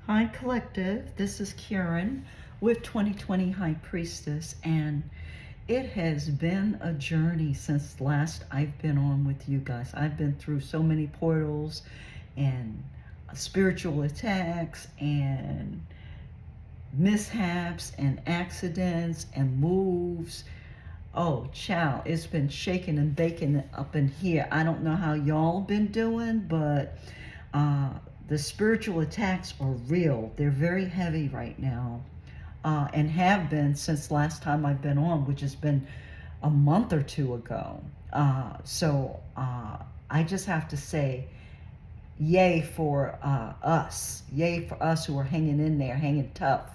Hi, Collective. This is Karen with 2020 High Priestess, and it has been a journey since last I've been on with you guys. I've been through so many portals and spiritual attacks and mishaps and accidents and moves. Oh, child, it's been shaking and baking up in here. I don't know how y'all been doing, but uh, the spiritual attacks are real. They're very heavy right now, and have been since last time I've been on, which has been a month or two ago. So I just have to say, yay for us. Yay for us who are hanging in there, hanging tough,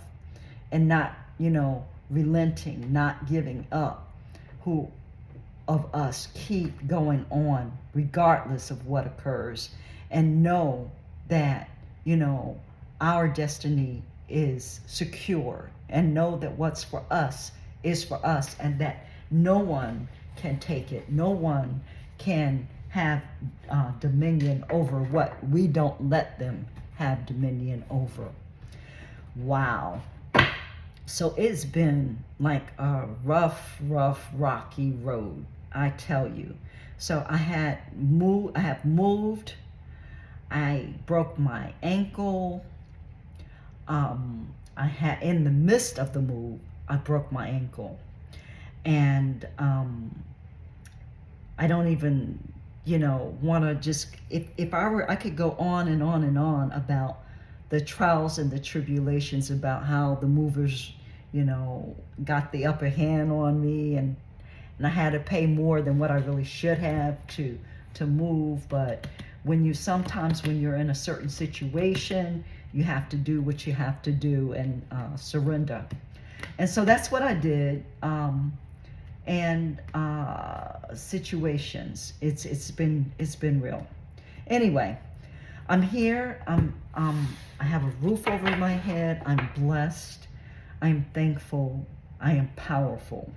and not, relenting, not giving up. Who of us keep going on regardless of what occurs, and know that, our destiny is secure, and know that what's for us is for us, and that no one can take it. No one can have dominion over what we don't let them have dominion over. Wow. So it's been like a rough, rocky road, I tell you. So I have moved. I broke my ankle. I had, in the midst of the move, I broke my ankle, and I don't even, want to just, if I were, I could go on and on and on about the trials and the tribulations, about how the movers, got the upper hand on me, and I had to pay more than what I really should have to move. But sometimes when you're in a certain situation, you have to do what you have to do, and surrender. And so that's what I did. And situations, it's been real. Anyway, I'm here. I have a roof over my head. I'm blessed. I'm thankful. I am powerful.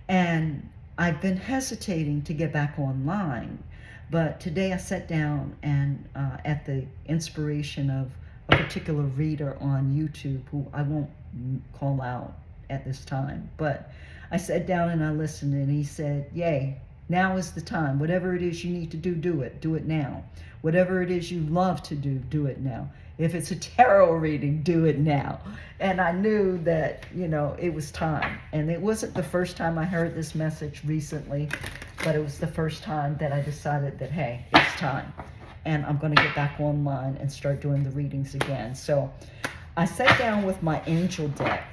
And I've been hesitating to get back online, but today I sat down and at the inspiration of a particular reader on YouTube, who I won't call out at this time, but I sat down and I listened, and he said, yay, now is the time. Whatever it is you need to do, do it. Do it now. Whatever it is you love to do, do it now. If it's a tarot reading, do it now. And I knew that, it was time. And it wasn't the first time I heard this message recently, but it was the first time that I decided that, hey, it's time. And I'm going to get back online and start doing the readings again. So I sat down with my angel deck.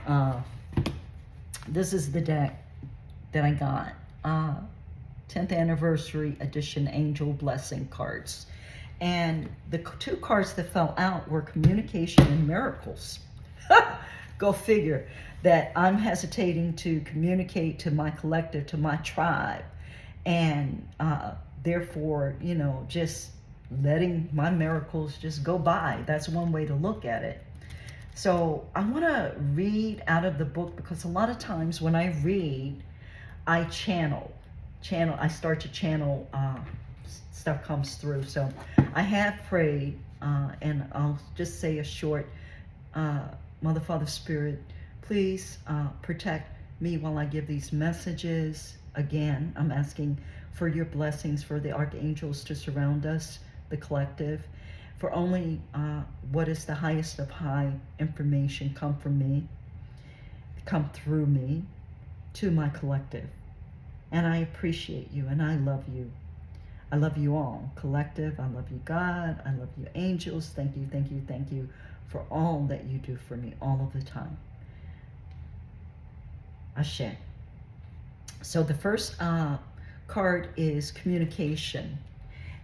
This is the deck that I got. 10th anniversary edition angel blessing cards. And the two cards that fell out were communication and miracles. Go figure that I'm hesitating to communicate to my collective, to my tribe. And therefore, just letting my miracles just go by. That's one way to look at it. So I want to read out of the book, because a lot of times when I read, I I start to channel, stuff comes through. So I have prayed, and I'll just say a short, Mother, Father, Spirit, please protect me while I give these messages. Again, I'm asking for your blessings, for the archangels to surround us, the collective, for only what is the highest of high information come from me, come through me, to my collective. And I appreciate you, and I love you. I love you all, collective. I love you, God. I love you, angels. Thank you, thank you, thank you for all that you do for me all of the time. Ashe. So the first card is communication.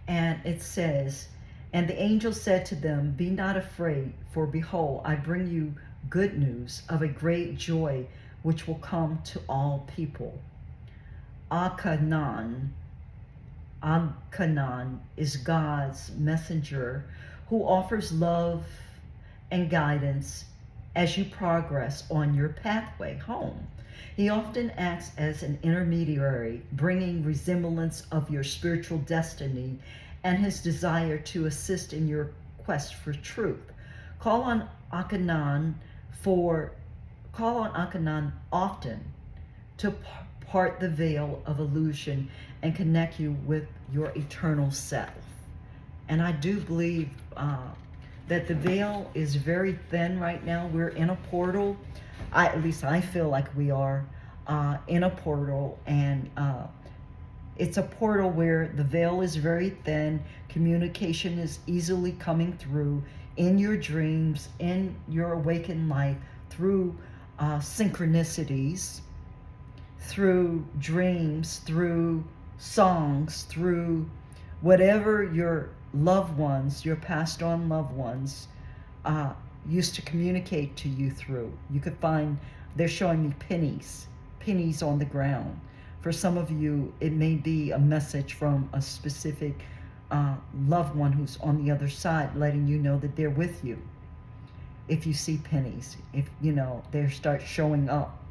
And it says, and the angel said to them, be not afraid, for behold, I bring you good news of a great joy, which will come to all people. Akanan is God's messenger, who offers love and guidance as you progress on your pathway home. He often acts as an intermediary, bringing resemblance of your spiritual destiny and his desire to assist in your quest for truth. Call on Akanan for call on Akanan often to part the veil of illusion and connect you with your eternal self. And I do believe that the veil is very thin right now. We're in a portal. At least I feel like we are in a portal, and it's a portal where the veil is very thin. Communication is easily coming through in your dreams, in your awakened life, through synchronicities, through dreams, through songs, through whatever your loved ones, your passed on loved ones, used to communicate to you through. You could find, they're showing me pennies on the ground. For some of you, it may be a message from a specific loved one who's on the other side, letting you know that they're with you. If you see pennies, if you know, they start showing up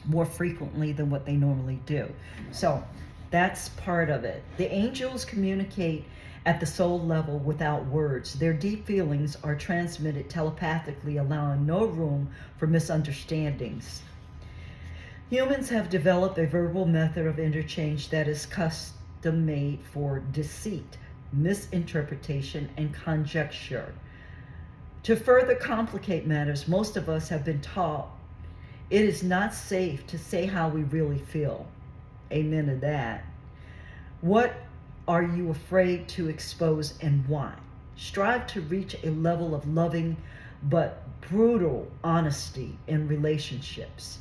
more frequently than what they normally do. So that's part of it. The angels communicate at the soul level without words. Their deep feelings are transmitted telepathically, allowing no room for misunderstandings. Humans have developed a verbal method of interchange that is custom made for deceit, misinterpretation, and conjecture. To further complicate matters, most of us have been taught it is not safe to say how we really feel. Amen to that. What are you afraid to expose and why? Strive to reach a level of loving but brutal honesty in relationships.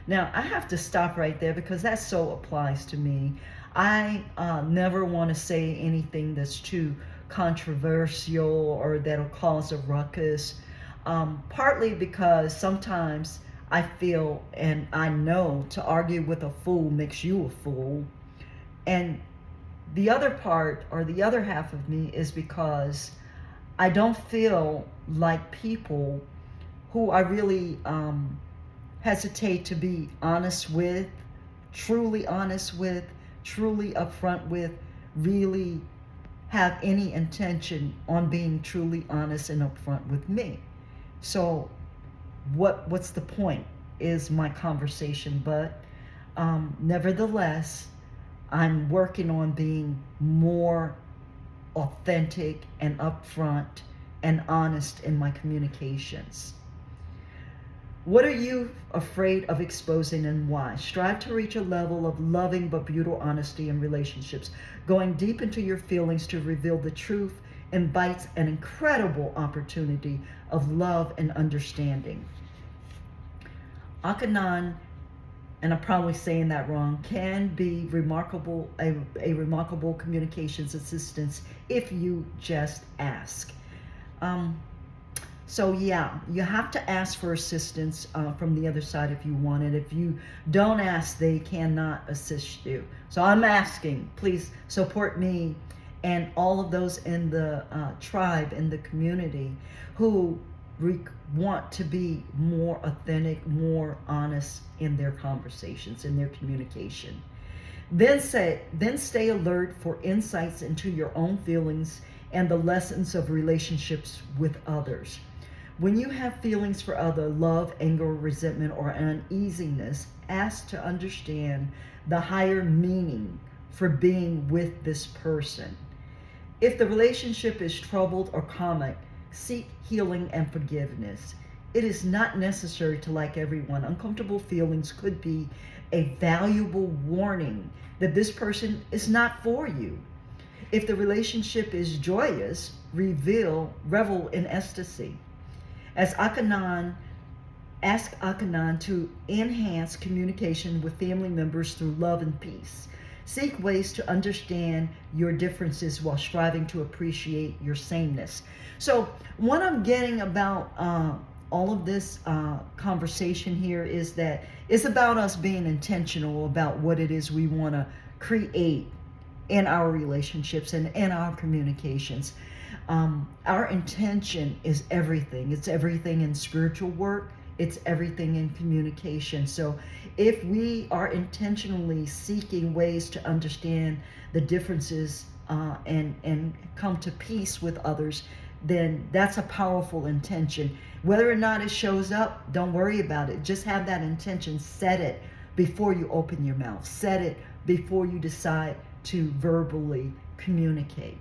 Now, I have to stop right there because that so applies to me. I never want to say anything that's too controversial or that'll cause a ruckus, partly because sometimes I feel and I know to argue with a fool makes you a fool. And the other part, or the other half of me, is because I don't feel like people who I really hesitate to be honest with, truly upfront with, really have any intention on being truly honest and upfront with me. So what's the point is my conversation, but nevertheless, I'm working on being more authentic and upfront and honest in my communications. What are you afraid of exposing and why? Strive to reach a level of loving but brutal honesty in relationships. Going deep into your feelings to reveal the truth invites an incredible opportunity of love and understanding. Akanan, and I'm probably saying that wrong, can be remarkable, a remarkable communications assistance if you just ask. So yeah, you have to ask for assistance from the other side if you want it. If you don't ask, they cannot assist you. So I'm asking, please support me and all of those in the tribe, in the community, who want to be more authentic, more honest in their conversations, in their communication. Then stay alert for insights into your own feelings and the lessons of relationships with others. When you have feelings for other, love, anger, resentment, or uneasiness, ask to understand the higher meaning for being with this person. If the relationship is troubled or comic, seek healing and forgiveness. It is not necessary to like everyone. Uncomfortable feelings could be a valuable warning that this person is not for you. If the relationship is joyous, revel in ecstasy. Ask Akanan to enhance communication with family members through love and peace. Seek ways to understand your differences while striving to appreciate your sameness. So what I'm getting about all of this conversation here is that it's about us being intentional about what it is we want to create in our relationships and in our communications. Our intention is everything. It's everything in spiritual work. It's everything in communication. So if we are intentionally seeking ways to understand the differences and come to peace with others, then that's a powerful intention. Whether or not it shows up, don't worry about it. Just have that intention. Set it before you open your mouth. Set it before you decide to verbally communicate.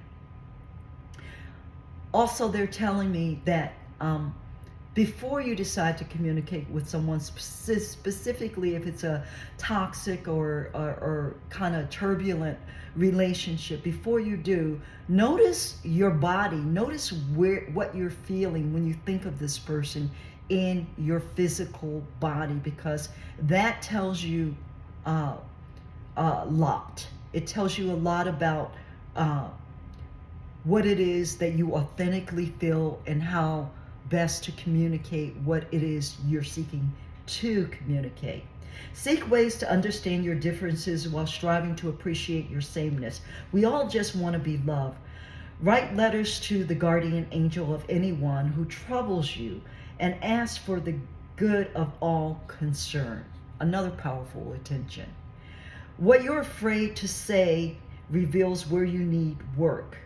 Also, they're telling me that before you decide to communicate with someone, specifically if it's a toxic or kind of turbulent relationship, before you do, notice your body. Notice what you're feeling when you think of this person in your physical body, because that tells you a lot. It tells you a lot about what it is that you authentically feel and how best to communicate what it is you're seeking to communicate. Seek ways to understand your differences while striving to appreciate your sameness. We all just want to be loved. Write letters to the guardian angel of anyone who troubles you and ask for the good of all concerned. Another powerful intention. What you're afraid to say reveals where you need work.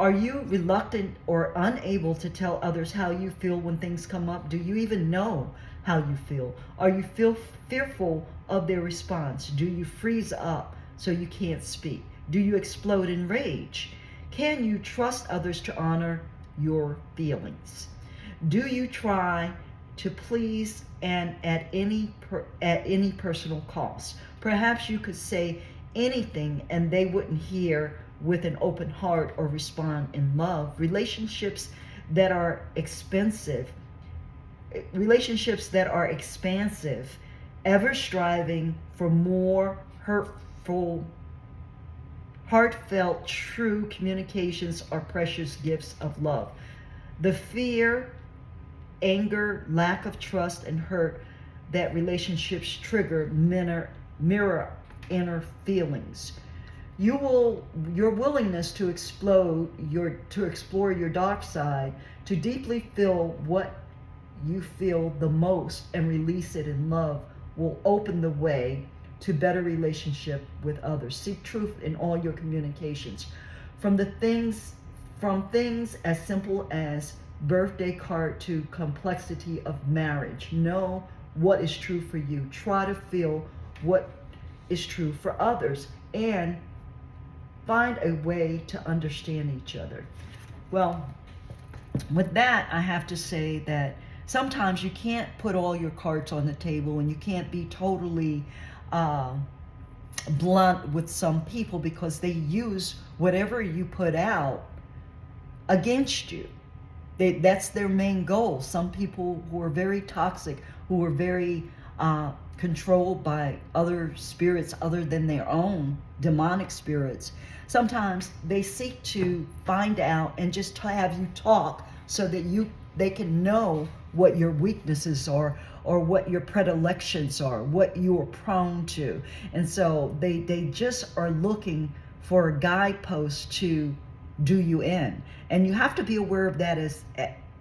Are you reluctant or unable to tell others how you feel when things come up? Do you even know how you feel? Are you fearful of their response? Do you freeze up so you can't speak? Do you explode in rage? Can you trust others to honor your feelings? Do you try to please and at any personal cost? Perhaps you could say anything and they wouldn't hear with an open heart or respond in love. Relationships that are expansive, ever striving for more hurtful, heartfelt, true communications are precious gifts of love. The fear, anger, lack of trust, and hurt that relationships trigger mirror inner feelings. Your willingness to explore your dark side, to deeply feel what you feel the most and release it in love, will open the way to better relationship with others. Seek truth in all your communications. From things as simple as birthday card to complexity of marriage. Know what is true for you. Try to feel what is true for others, and find a way to understand each other. Well, with that, I have to say that sometimes you can't put all your cards on the table, and you can't be totally blunt with some people, because they use whatever you put out against you. That's their main goal. Some people who are very toxic, who are very controlled by other spirits other than their own, demonic spirits, sometimes they seek to find out and just have you talk so that they can know what your weaknesses are, or what your predilections are, what you are prone to. And so they just are looking for a guidepost to do you in. And you have to be aware of that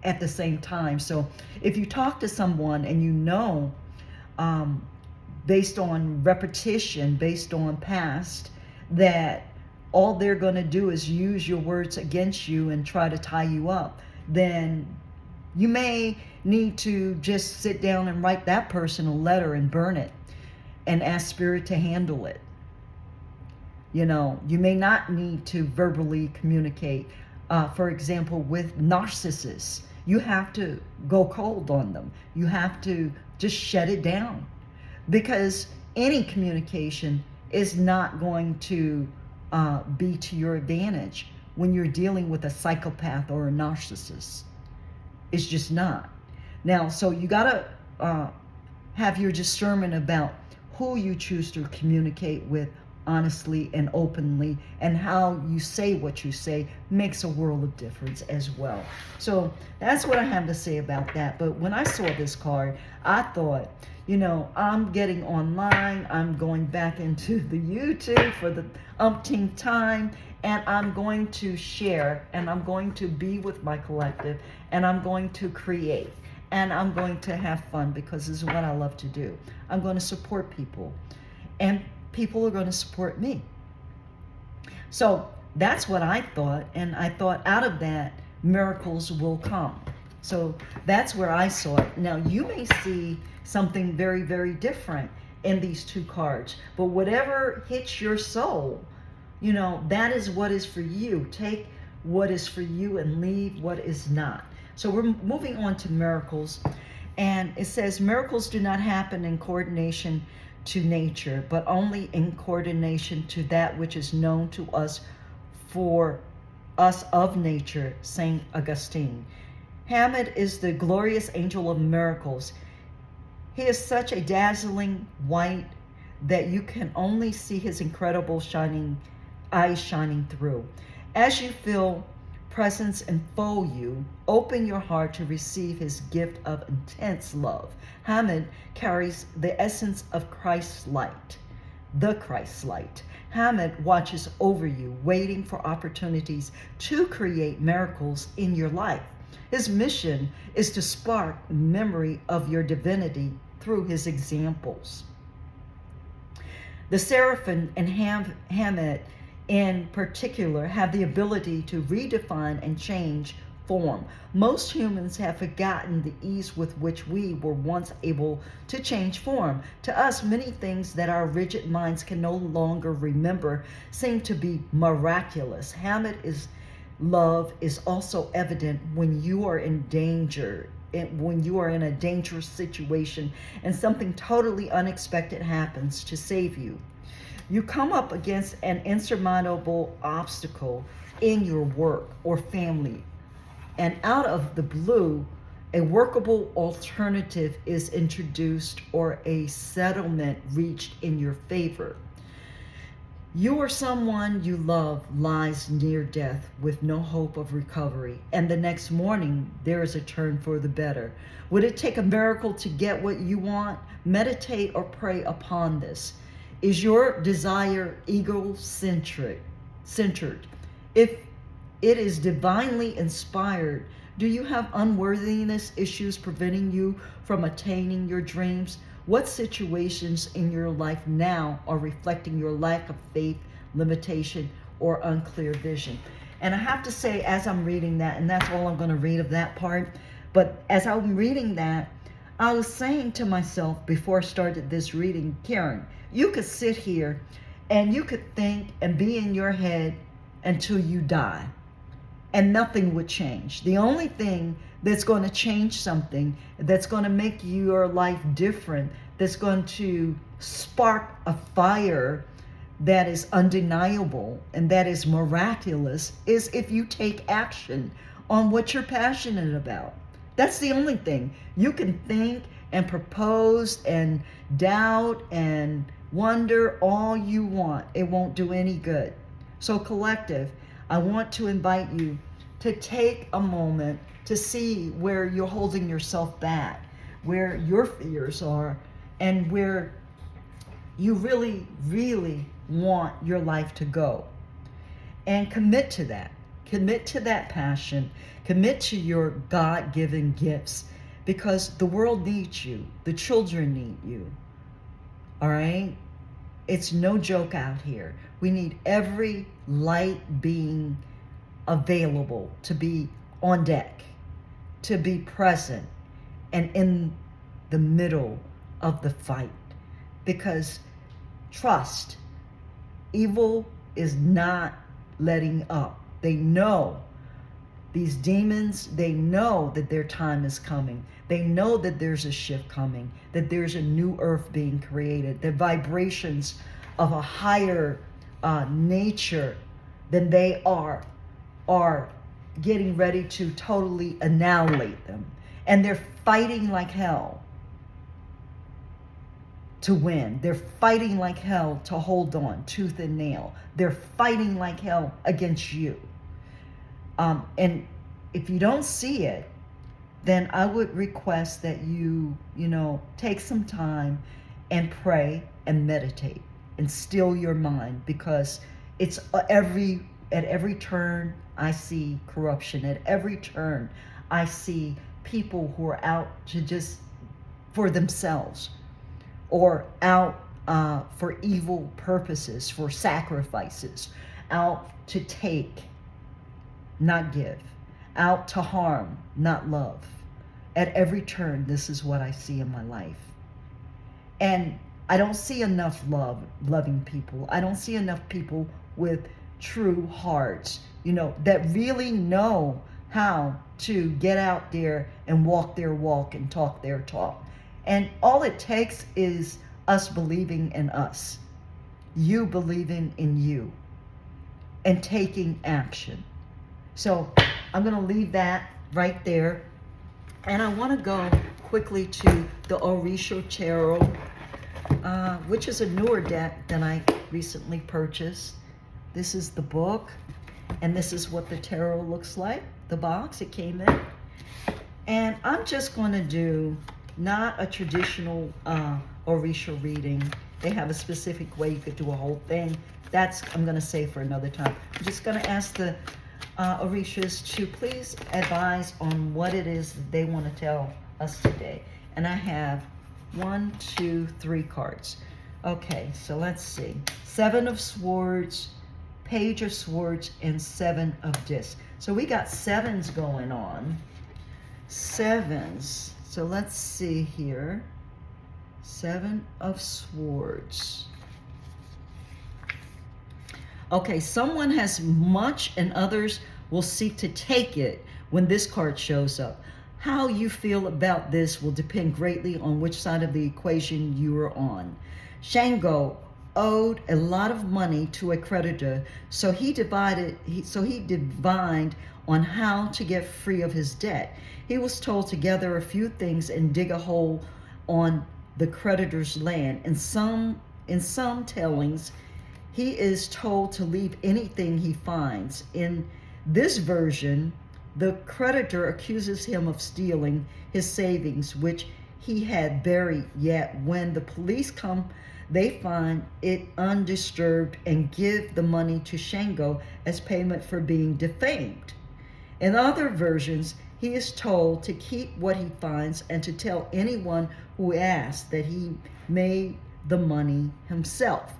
at the same time. So if you talk to someone and you know, based on repetition, based on past, that all they're going to do is use your words against you and try to tie you up, then you may need to just sit down and write that person a letter and burn it and ask Spirit to handle it. You know, you may not need to verbally communicate. For example, with narcissists, you have to go cold on them. You have to just shut it down, because any communication is not going to be to your advantage when you're dealing with a psychopath or a narcissist. It's just not. Now, so you got to have your discernment about who you choose to communicate with honestly and openly, and how you say what you say makes a world of difference as well. So that's what I have to say about that. But when I saw this card, I thought, you know, I'm getting online, I'm going back into the YouTube for the umpteenth time, and I'm going to share, and I'm going to be with my collective, and I'm going to create, and I'm going to have fun, because this is what I love to do. I'm going to support people, and people are going to support me. So that's what I thought, and I thought out of that, miracles will come. So that's where I saw it. Now you may see something very, very different in these two cards, but whatever hits your soul, that is what is for you. Take what is for you and leave what is not. So we're moving on to miracles. And it says, miracles do not happen in coordination to nature, but only in coordination to that which is known to us for us of nature, St. Augustine. Hamed is the glorious angel of miracles. He is such a dazzling white that you can only see his incredible eyes shining through. As you feel presence enfold you, open your heart to receive his gift of intense love. Hamed carries the essence of Christ's light, the Christ light. Hamed watches over you, waiting for opportunities to create miracles in your life. His mission is to spark memory of your divinity through his examples. The seraphim and Hamed in particular have the ability to redefine and change form. Most humans have forgotten the ease with which we were once able to change form. To us, many things that our rigid minds can no longer remember seem to be miraculous. Hamed's love is also evident when you are in danger, when you are in a dangerous situation and something totally unexpected happens to save you. You come up against an insurmountable obstacle in your work or family, and out of the blue, a workable alternative is introduced or a settlement reached in your favor. You or someone you love lies near death with no hope of recovery, and the next morning there is a turn for the better. Would it take a miracle to get what you want? Meditate or pray upon this. Is your desire ego-centered? If it is divinely inspired, do you have unworthiness issues preventing you from attaining your dreams? What situations in your life now are reflecting your lack of faith, limitation, or unclear vision? And I have to say, as I'm reading that, and that's all I'm going to read of that part, but as I'm reading that, I was saying to myself before I started this reading, Karen, you could sit here and you could think and be in your head until you die, and nothing would change. The only thing that's going to change something, that's going to make your life different, that's going to spark a fire that is undeniable and that is miraculous, is if you take action on what you're passionate about. That's the only thing. You can think and propose and doubt and wonder all you want. It won't do any good. So collective, I want to invite you to take a moment to see where you're holding yourself back, where your fears are, and where you really, really want your life to go. And commit to that. Commit to that passion. Commit to your God-given gifts, because the world needs you. The children need you. All right? It's no joke out here. We need every light being available to be on deck, to be present and in the middle of the fight. Because trust, evil is not letting up. They know, these demons, they know that their time is coming. They know that there's a shift coming, that there's a new earth being created, the vibrations of a higher nature than they are getting ready to totally annihilate them. And they're fighting like hell to win. They're fighting like hell to hold on, tooth and nail. They're fighting like hell against you. And if you don't see it, then I would request that you take some time and pray and meditate and still your mind, because it's at every turn I see corruption. At every turn I see people who are out to just for themselves, or out for evil purposes, for sacrifices, out to take, not give, out to harm, not love. At every turn, this is what I see in my life. And I don't see enough loving people. I don't see enough people with true hearts, that really know how to get out there and walk their walk and talk their talk. And all it takes is us believing in us, you believing in you, and taking action. So I'm going to leave that right there. And I want to go quickly to the Orisha Tarot, which is a newer deck that I recently purchased. This is the book, and this is what the tarot looks like, the box it came in. And I'm just going to do not a traditional Orisha reading. They have a specific way you could do a whole thing. That's, I'm going to say for another time. I'm just going to ask the Orishas to please advise on what it is that they want to tell us today. And I have 1, 2, 3 cards. Okay, so let's see. 7 of Swords, Page of Swords, and 7 of Discs. So we got 7s going on. 7s. So let's see here. 7 of Swords. Okay, someone has much and others will seek to take it when this card shows up. How you feel about this will depend greatly on which side of the equation you are on. Shango owed a lot of money to a creditor, so he divined on how to get free of his debt. He was told to gather a few things and dig a hole on the creditor's land. In some tellings, he is told to leave anything he finds. In this version, the creditor accuses him of stealing his savings, which he had buried, yet when the police come, they find it undisturbed and give the money to Shango as payment for being defamed. In other versions, he is told to keep what he finds and to tell anyone who asks that he made the money himself.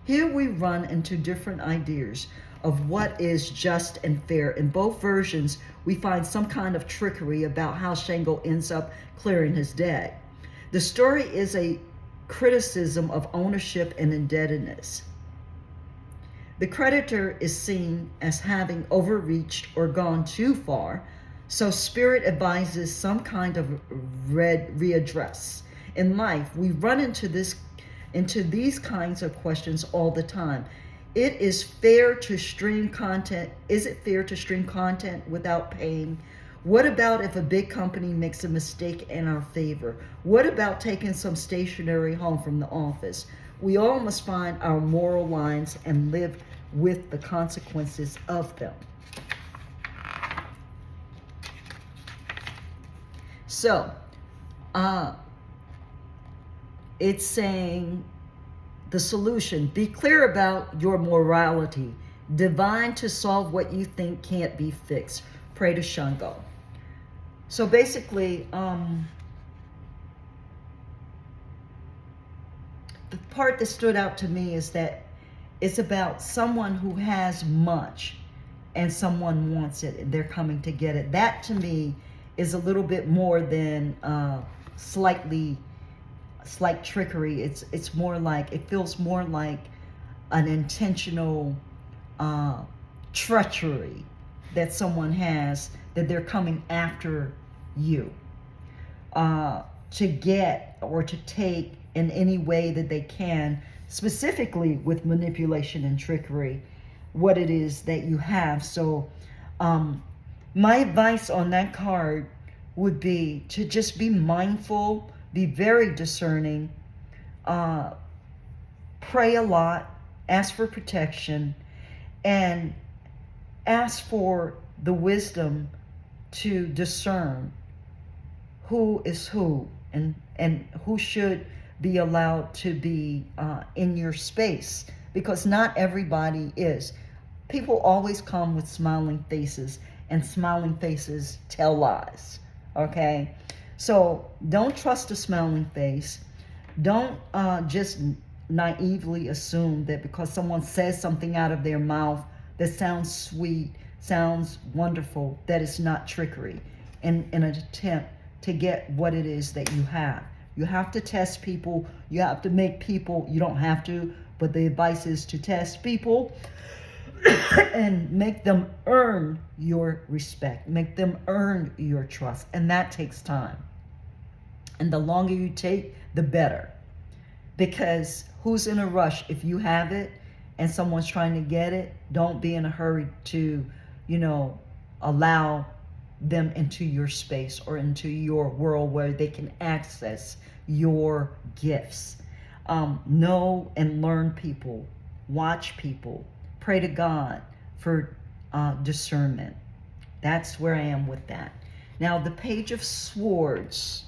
Here we run into different ideas of what is just and fair. In both versions, we find some kind of trickery about how Shango ends up clearing his debt. The story is a criticism of ownership and indebtedness. The creditor is seen as having overreached or gone too far, so Spirit advises some kind of readdress. In life, we run into these kinds of questions all the time. Is it fair to stream content without paying? What about if a big company makes a mistake in our favor? What about taking some stationery home from the office? We all must find our moral lines and live with the consequences of them. So, it's saying the solution: be clear about your morality, divine to solve what you think can't be fixed. Pray to Shango. So basically, the part that stood out to me is that it's about someone who has much and someone wants it and they're coming to get it. That to me is a little bit more than slight trickery. It's more like, it feels more like an intentional treachery that someone has, that they're coming after you to get or to take in any way that they can, specifically with manipulation and trickery, what it is that you have. So my advice on that card would be to just be mindful, be very discerning, pray a lot, ask for protection, and ask for the wisdom to discern who is who and who should be allowed to be in your space, because not everybody is. People always come with smiling faces, and smiling faces tell lies, okay? So don't trust a smiling face. Don't just naively assume that because someone says something out of their mouth that sounds sweet, sounds wonderful, that is not trickery in an attempt to get what it is that you have. You have to test people. You have to make people, you don't have to, but the advice is to test people and make them earn your respect, make them earn your trust. And that takes time. And the longer you take, the better. Because who's in a rush? If you have it and someone's trying to get it, don't be in a hurry to, allow them into your space or into your world where they can access your gifts. Know and learn people, watch people, pray to God for discernment. That's where I am with that. Now, the Page of Swords.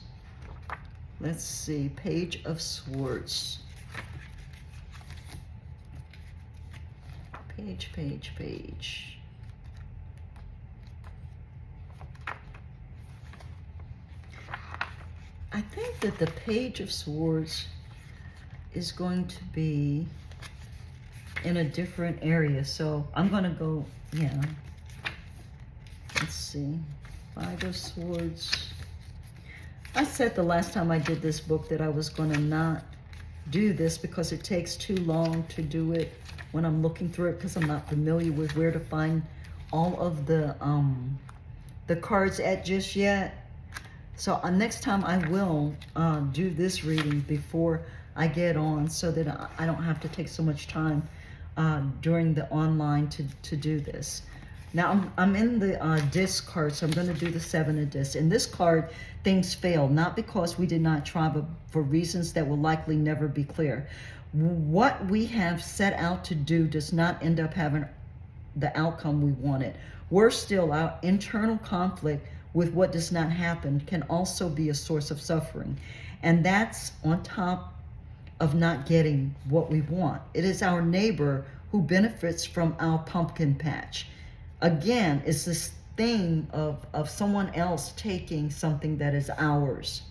Let's see, Page of Swords. Page. I think that the Page of Swords is going to be in a different area. So I'm going to go, let's see, Five of Swords. I said the last time I did this book that I was going to not do this because it takes too long to do it when I'm looking through it, because I'm not familiar with where to find all of the cards at just yet. So next time I will do this reading before I get on, so that I don't have to take so much time during the online to do this. Now I'm in the disc card, so I'm going to do the Seven of Discs. In this card, things fail, not because we did not try, but for reasons that will likely never be clear. What we have set out to do does not end up having the outcome we wanted. Worse still, our internal conflict with what does not happen can also be a source of suffering. And that's on top of not getting what we want. It is our neighbor who benefits from our pumpkin patch. Again, it's this thing of someone else taking something that is ours.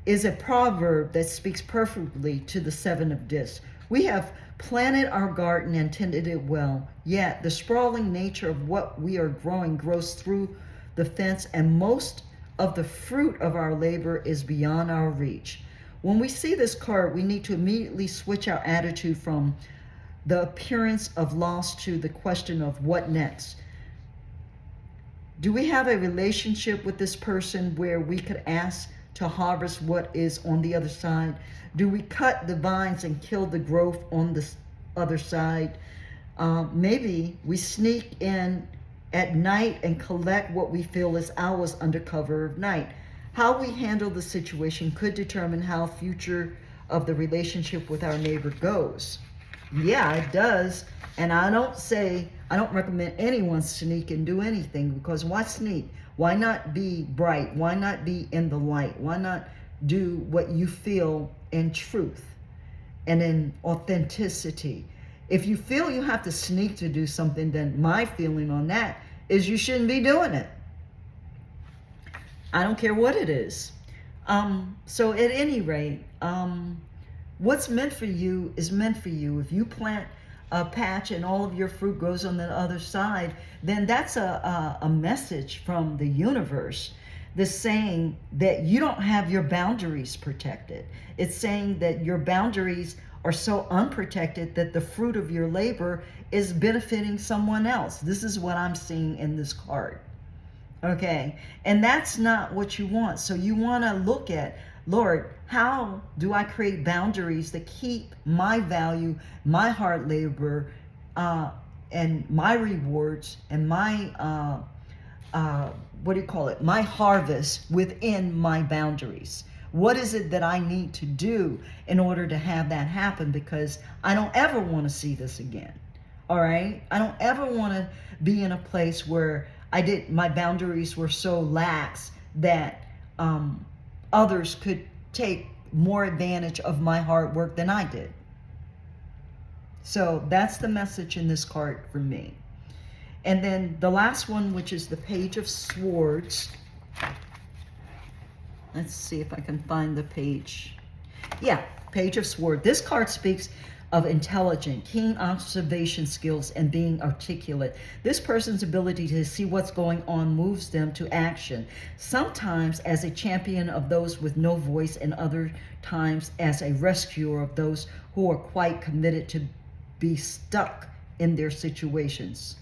Is a proverb that speaks perfectly to the Seven of Discs. We have planted our garden and tended it well, yet the sprawling nature of what we are growing grows through the fence, and most of the fruit of our labor is beyond our reach. When we see this card, we need to immediately switch our attitude from the appearance of loss to the question of what next. Do we have a relationship with this person where we could ask to harvest what is on the other side? Do we cut the vines and kill the growth on the other side? Maybe we sneak in at night and collect what we feel is ours under cover of night. How we handle the situation could determine how future of the relationship with our neighbor goes. Yeah, it does. And I don't recommend anyone sneak and do anything, because why sneak? Why not be bright? Why not be in the light? Why not do what you feel in truth and in authenticity? If you feel you have to sneak to do something, then my feeling on that is you shouldn't be doing it. I don't care what it is. So at any rate, what's meant for you is meant for you. If you plant a patch and all of your fruit grows on the other side, then that's a message from the universe that's saying that you don't have your boundaries protected. It's saying that your boundaries are so unprotected that the fruit of your labor is benefiting someone else. This is what I'm seeing in this card. Okay, and that's not what you want. So you want to look at, Lord, how do I create boundaries that keep my value, my hard labor, and my rewards and my, my harvest within my boundaries? What is it that I need to do in order to have that happen? Because I don't ever want to see this again. All right? I don't ever want to be in a place where my boundaries were so lax that others could take more advantage of my hard work than I did. So that's the message in this card for me. And then the last one, which is the Page of Swords. Let's see if I can find the page. Yeah, Page of Swords. This card speaks of intelligent, keen observation skills, and being articulate. This person's ability to see what's going on moves them to action, sometimes as a champion of those with no voice, and other times as a rescuer of those who are quite committed to be stuck in their situations.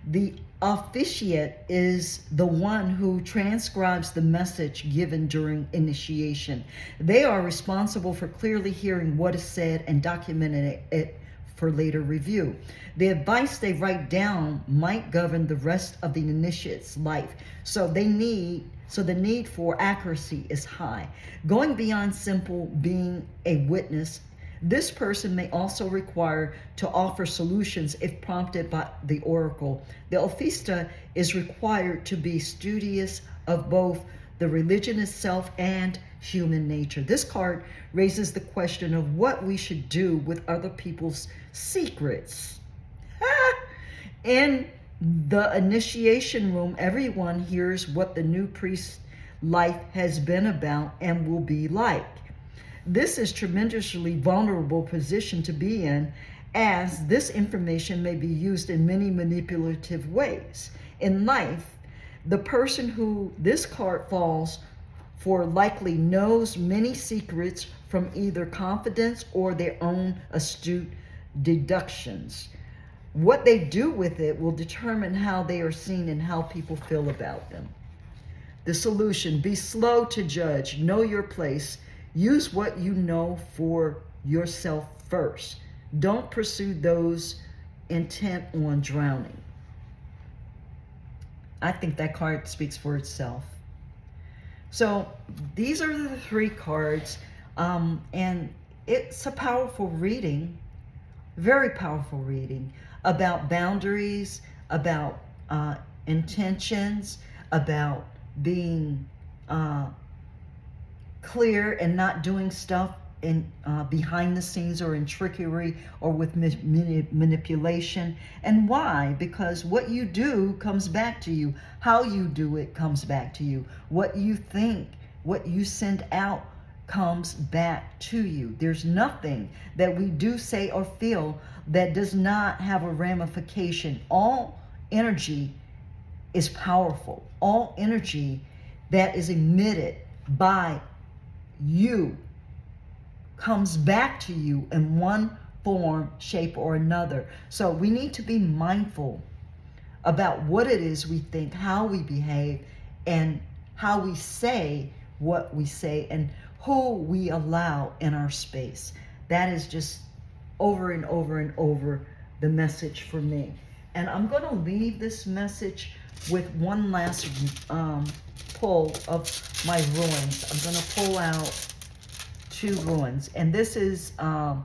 The officiate is the one who transcribes the message given during initiation. They are responsible for clearly hearing what is said and documenting it for later review. The advice they write down might govern the rest of the initiate's life, so the need for accuracy is high. Going beyond simple being a witness, this person may also require to offer solutions if prompted by the oracle. The ophista is required to be studious of both the religion itself and human nature. This card raises the question of what we should do with other people's secrets. In the initiation room, everyone hears what the new priest's life has been about and will be like. This is tremendously vulnerable position to be in, as this information may be used in many manipulative ways. In life, the person who this card falls for likely knows many secrets from either confidence or their own astute deductions. What they do with it will determine how they are seen and how people feel about them. The solution: be slow to judge, know your place. Use what you know for yourself first. Don't pursue those intent on drowning. I think that card speaks for itself. So these are the three cards, and it's a powerful reading, very powerful reading about boundaries, about intentions, about being clear and not doing stuff in behind the scenes or in trickery or with manipulation. And why? Because what you do comes back to you. How you do it comes back to you. What you think, what you send out comes back to you. There's nothing that we do, say, or feel that does not have a ramification. All energy is powerful. All energy that is emitted by you comes back to you in one form, shape, or another. So we need to be mindful about what it is we think, how we behave, and how we say what we say, and who we allow in our space. That is just over and over and over the message for me. And I'm going to leave this message with one last pull of my ruins. I'm going to pull out 2 ruins, and this is a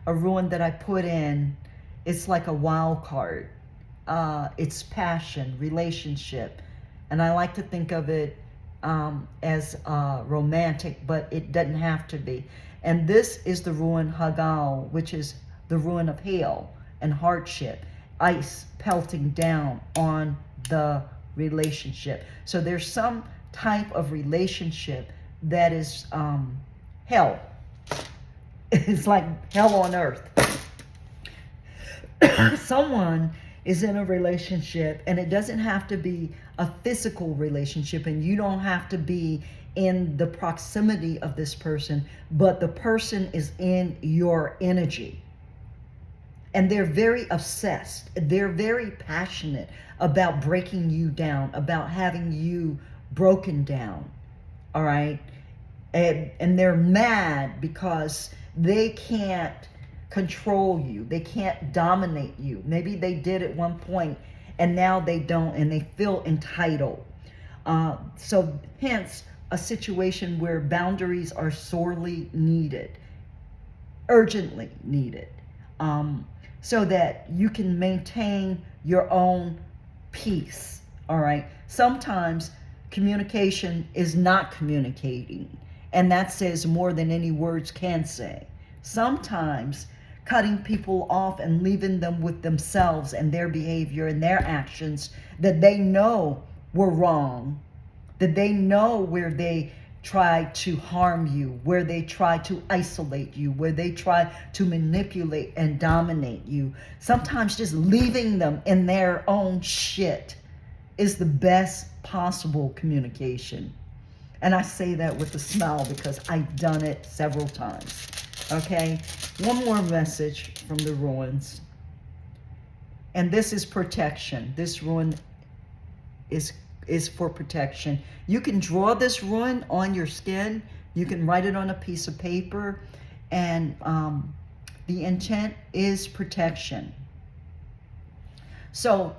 ruin that I put in. It's like a wild card. It's passion, relationship, and I like to think of it as romantic, but it doesn't have to be. And this is the ruin Hagal, which is the ruin of hail and hardship, ice pelting down on the relationship. So there's some type of relationship that is hell. It's like hell on earth. Someone is in a relationship, and it doesn't have to be a physical relationship, and you don't have to be in the proximity of this person, but the person is in your energy. And they're very obsessed. They're very passionate about breaking you down, about having you broken down. All right? And they're mad because they can't control you. They can't dominate you. Maybe they did at one point and now they don't, and they feel entitled. So hence a situation where boundaries are sorely needed, urgently needed, so that you can maintain your own peace. All right. Sometimes communication is not communicating, and that says more than any words can say. Sometimes cutting people off and leaving them with themselves and their behavior and their actions that they know were wrong, that they know where they try to harm you, where they try to isolate you, where they try to manipulate and dominate you. Sometimes just leaving them in their own shit is the best possible communication. And I say that with a smile because I've done it several times. Okay? One more message from the ruins. And this is protection. This rune is for protection. You can draw this rune on your skin. You can write it on a piece of paper. And the intent is protection. So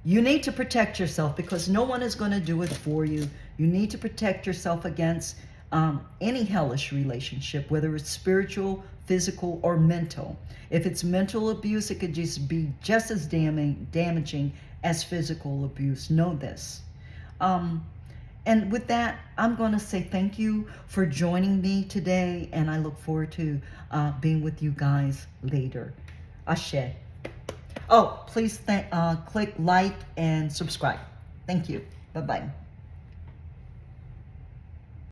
you need to protect yourself because no one is going to do it for you. You need to protect yourself against any hellish relationship, whether it's spiritual, physical, or mental. If it's mental abuse, it could just be just as damaging as physical abuse. Know this. And with that, I'm going to say thank you for joining me today, and I look forward to being with you guys later. Ashe. Oh, please click like and subscribe. Thank you. Bye-bye.